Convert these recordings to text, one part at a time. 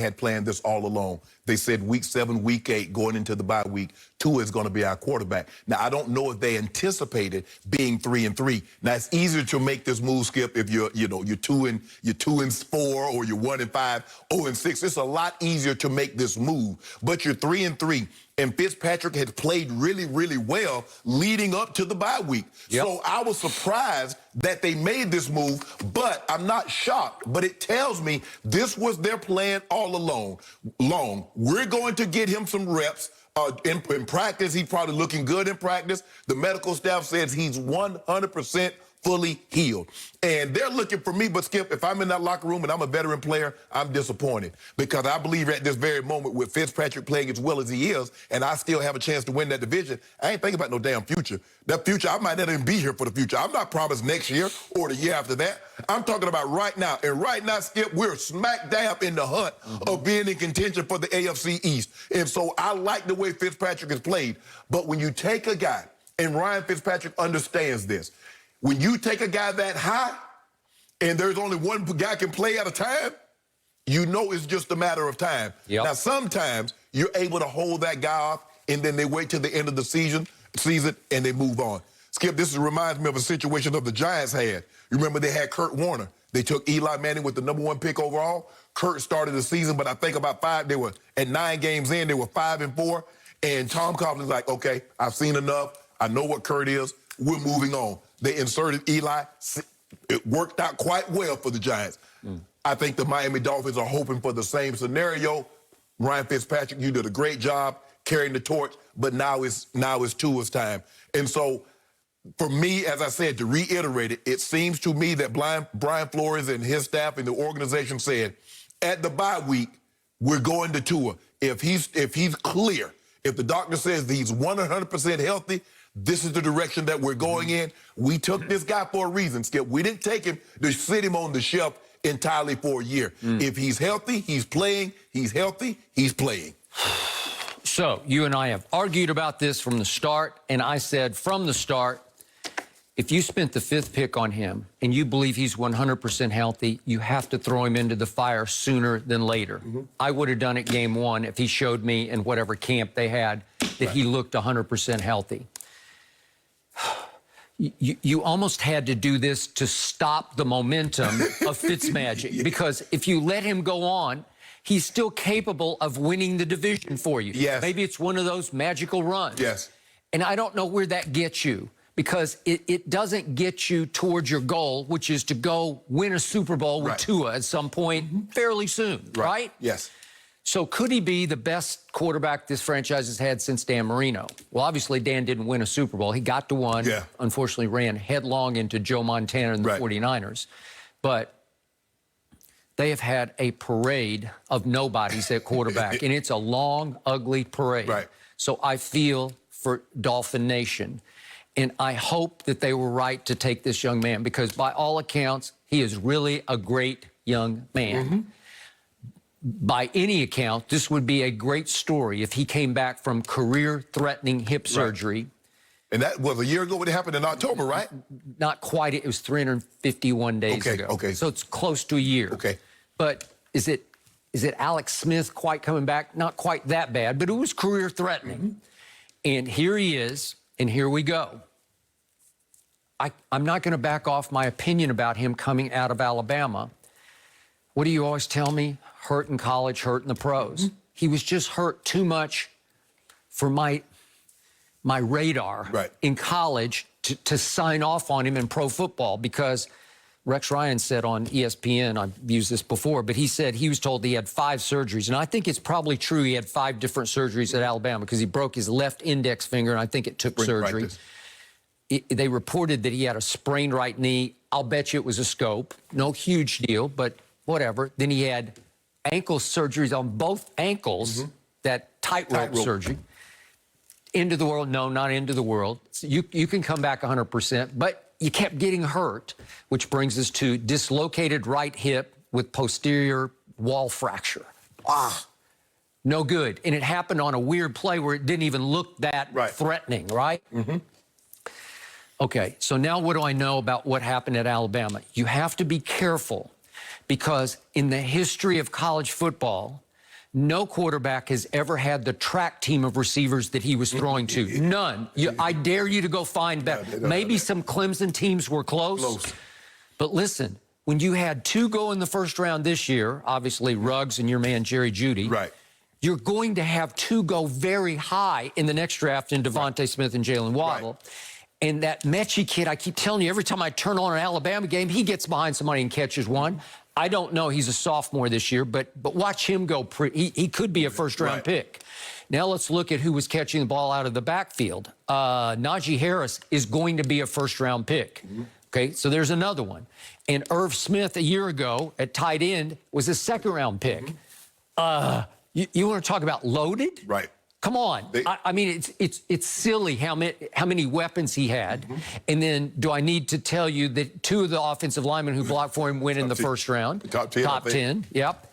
had planned this all along. They said week 7, week 8, going into the bye week, Tua is going to be our quarterback. Now, I don't know if they anticipated being 3-3. Now, it's easier to make this move, Skip, if you're 2-4 or you're 1-5, 0-6. It's a lot easier to make this move. But you're 3-3. And Fitzpatrick had played really, really well leading up to the bye week. Yep. So I was surprised that they made this move, but I'm not shocked. But it tells me this was their plan all along. We're going to get him some reps. In practice, he's probably looking good in practice. The medical staff says he's 100% fully healed. And they're looking for me, but Skip, if I'm in that locker room and I'm a veteran player, I'm disappointed. Because I believe at this very moment with Fitzpatrick playing as well as he is, and I still have a chance to win that division, I ain't thinking about no damn future. That future, I might not even be here for the future. I'm not promised next year or the year after that. I'm talking about right now. And right now, Skip, we're smack dab in the hunt of being in contention for the AFC East. And so I like the way Fitzpatrick has played. But when you take a guy, and Ryan Fitzpatrick understands this, when you take a guy that high and there's only one guy can play at a time, you know it's just a matter of time. Yep. Now, sometimes you're able to hold that guy off and then they wait till the end of the season and they move on. Skip, this reminds me of a situation of the Giants had. You remember they had Kurt Warner. They took Eli Manning with the #1 pick overall. Kurt started the season, but I think about 9 games in, they were 5-4. And Tom Coughlin's like, okay, I've seen enough. I know what Kurt is. We're moving on. They inserted Eli. It worked out quite well for the Giants. I think the Miami Dolphins are hoping for the same scenario. Ryan Fitzpatrick, you did a great job carrying the torch, but now it's Tua's time. And so, for me, as I said, to reiterate it, it seems to me that Brian Flores and his staff and the organization said, at the bye week, we're going to Tua. If he's clear, if the doctor says he's 100% healthy, this is the direction that we're going in. We took this guy for a reason, Skip. We didn't take him to sit him on the shelf entirely for a year. If he's healthy, he's playing. He's healthy, he's playing. So, you and I have argued about this from the start, and I said from the start, if you spent the 5th pick on him and you believe he's 100% healthy, you have to throw him into the fire sooner than later. I would have done it game 1 if he showed me in whatever camp they had that he looked 100% healthy. You almost had to do this to stop the momentum of Fitzmagic, because if you let him go on, he's still capable of winning the division for you. Yes. Maybe it's one of those magical runs. Yes. And I don't know where that gets you, because it doesn't get you towards your goal, which is to go win a Super Bowl with Tua at some point fairly soon, right? Yes. So could he be the best quarterback this franchise has had since Dan Marino? Well, obviously, Dan didn't win a Super Bowl. He got to one, unfortunately ran headlong into Joe Montana and the 49ers. But they have had a parade of nobodies at quarterback, and it's a long, ugly parade. So I feel for Dolphin Nation, and I hope that they were right to take this young man, because by all accounts, he is really a great young man. By any account, this would be a great story if he came back from career-threatening hip surgery. And that was a year ago when it happened in October, right? Not quite. It was 351 days ago. Okay. So it's close to a year. Okay. But is it Alex Smith quite coming back? Not quite that bad, but it was career-threatening. And here he is, and here we go. I'm not going to back off my opinion about him coming out of Alabama. What do you always tell me? Hurt in college, hurt in the pros. He was just hurt too much for my radar in college to sign off on him in pro football, because Rex Ryan said on ESPN, I've used this before, but he said he was told he had 5 surgeries. And I think it's probably true he had 5 different surgeries at Alabama, because he broke his left index finger, and I think it took surgery. They reported that he had a sprained right knee. I'll bet you it was a scope. No huge deal, but whatever. Then he had ankle surgeries on both ankles, that tightrope surgery. Into the world? No, not into the world. So you can come back 100%, but you kept getting hurt, which brings us to dislocated right hip with posterior wall fracture. No good. And it happened on a weird play where it didn't even look that threatening, right? Okay, so now what do I know about what happened at Alabama? You have to be careful, because in the history of college football, No quarterback has ever had the track team of receivers that he was throwing to. None. I dare you to go find better. Maybe some Clemson teams were close. But listen, when you had 2 go in the first round this year, obviously Ruggs and your man Jerry Jeudy, right, you're going to have 2 go very high in the next draft in Devontae Smith and Jalen Waddle. Right. And that Mechie kid, I keep telling you, every time I turn on an Alabama game, he gets behind somebody and catches one. I don't know. He's a sophomore this year, but watch him go. He could be a first-round pick. Now let's look at who was catching the ball out of the backfield. Najee Harris is going to be a first-round pick. Okay, so there's another one. And Irv Smith a year ago at tight end was a second-round pick. You want to talk about loaded? Right. Come on. I mean, it's silly how many weapons he had. And then do I need to tell you that 2 of the offensive linemen who blocked for him went in the first round? Top 10. Top 10, yep.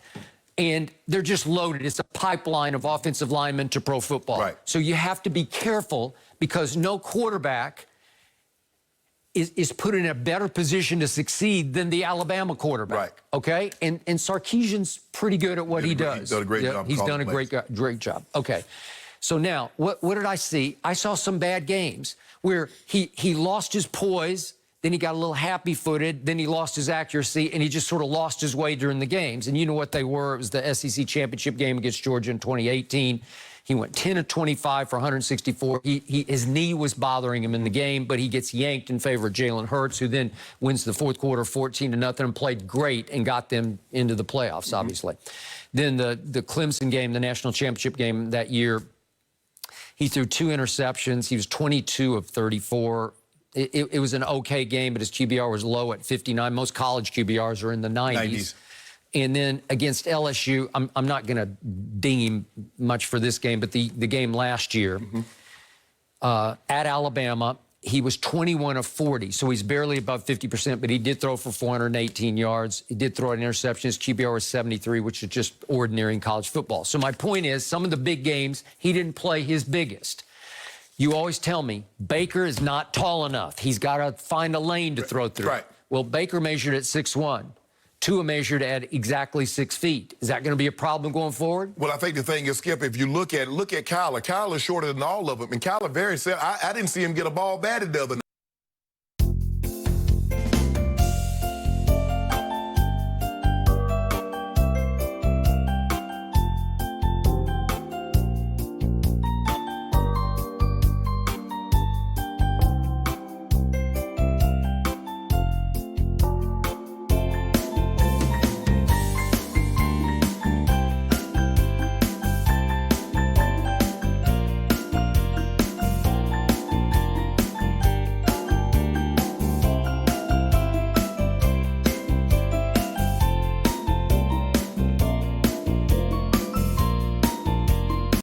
And they're just loaded. It's a pipeline of offensive linemen to pro football. Right. So you have to be careful because no quarterback is put in a better position to succeed than the Alabama quarterback. Right. Okay? And Sarkisian's pretty good at what he does. He's done a great job. He's done a great job. Okay. So now, what did I see? I saw some bad games where he lost his poise, then he got a little happy-footed, then he lost his accuracy, and he just sort of lost his way during the games. And you know what they were. It was the SEC championship game against Georgia in 2018. He went 10 of 25 for 164. His knee was bothering him in the game, but he gets yanked in favor of Jalen Hurts, who then wins the fourth quarter 14-0 and played great and got them into the playoffs, obviously. Then the Clemson game, the national championship game that year, he threw 2 interceptions. He was 22 of 34. It was an okay game, but his QBR was low at 59. Most college QBRs are in the 90s. And then against LSU, I'm not going to ding him much for this game, but the game last year at Alabama, he was 21 of 40, so he's barely above 50%, but he did throw for 418 yards. He did throw an interception. His QBR was 73, which is just ordinary in college football. So my point is, some of the big games, he didn't play his biggest. You always tell me, Baker is not tall enough. He's got to find a lane to throw through. Right. Well, Baker measured at 6'1". Tua measured at exactly 6 feet. Is that going to be a problem going forward? Well, I think the thing is, Skip, if you look at Kyler is shorter than all of them. And Kyler I didn't see him get a ball batted the other night.